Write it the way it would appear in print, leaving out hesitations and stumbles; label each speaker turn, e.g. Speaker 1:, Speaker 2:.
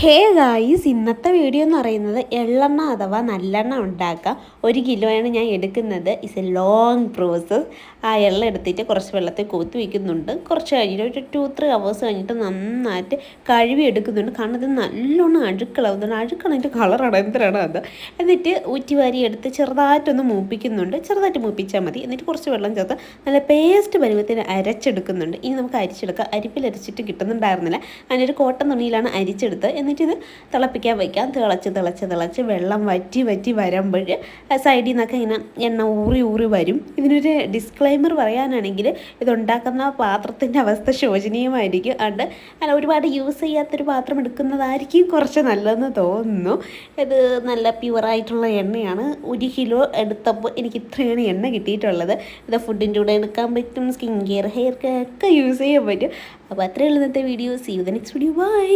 Speaker 1: Hey guys, ഇന്നത്തെ video എന്ന് പറയുന്നത് എള്ളെണ്ണ അഥവാ നല്ലെണ്ണ ഉണ്ടാക്കാം. 1 കിലോയാണ് ഞാൻ എടുക്കുന്നത്. It's A long process. ആ എള്ള എടുത്തിട്ട് കുറച്ച് വെള്ളത്തിൽ കൂത്തി വയ്ക്കുന്നുണ്ട്. കുറച്ച് കഴിഞ്ഞിട്ട് ഒരു 2-3 hours കഴിഞ്ഞിട്ട് നന്നായിട്ട് കഴുകി എടുക്കുന്നുണ്ട്. കാരണം ഇത് നല്ലോണം അഴുക്കളാവുന്നുണ്ട്. അഴുക്കളതിൻ്റെ കളറാണ്, എന്തിനാണ് അത്. എന്നിട്ട് ഊറ്റി വാരി എടുത്ത് ചെറുതായിട്ടൊന്ന് മൂപ്പിക്കുന്നുണ്ട്. ചെറുതായിട്ട് മൂപ്പിച്ചാൽ മതി. എന്നിട്ട് കുറച്ച് വെള്ളം ചേർത്ത് നല്ല പേസ്റ്റ് പരുവത്തിന് അരച്ചെടുക്കുന്നുണ്ട്. ഇനി നമുക്ക് അരിച്ചെടുക്കാം. അരിപ്പിൽ അരിച്ചിട്ട് കിട്ടുന്നുണ്ടായിരുന്നില്ല. അതിനൊരു കോട്ടൺ തുണിയിലാണ് അരിച്ചെടുത്ത്. എന്നിട്ടിത് തിളപ്പിക്കാൻ വയ്ക്കാം. തിളച്ച് വെള്ളം വറ്റി വരുമ്പോൾ സൈഡിൽ നിന്നൊക്കെ ഇങ്ങനെ എണ്ണ ഊറി വരും. ഇതിനൊരു ഡിസ്ക്ലൈമർ പറയാനാണെങ്കിൽ ഇതുണ്ടാക്കുന്ന പാത്രത്തിൻ്റെ അവസ്ഥ ശോചനീയമായിരിക്കും. അതുകൊണ്ട് അല്ല, ഒരുപാട് യൂസ് ചെയ്യാത്തൊരു പാത്രം എടുക്കുന്നതായിരിക്കും കുറച്ച് നല്ലതെന്ന് തോന്നുന്നു. ഇത് നല്ല പ്യുവറായിട്ടുള്ള എണ്ണയാണ്. 1 കിലോ എടുത്തപ്പോൾ എനിക്ക് ഇത്രയാണ് എണ്ണ കിട്ടിയിട്ടുള്ളത്. ഇത് ഫുഡിൻ്റെ കൂടെ എടുക്കാൻ പറ്റും, സ്കിൻ കെയർ, ഹെയർ കെയർ ഒക്കെ യൂസ് ചെയ്യാൻ പറ്റും. അപ്പോൾ അത്രയുള്ള ഇന്നത്തെ video. See you the next video. By.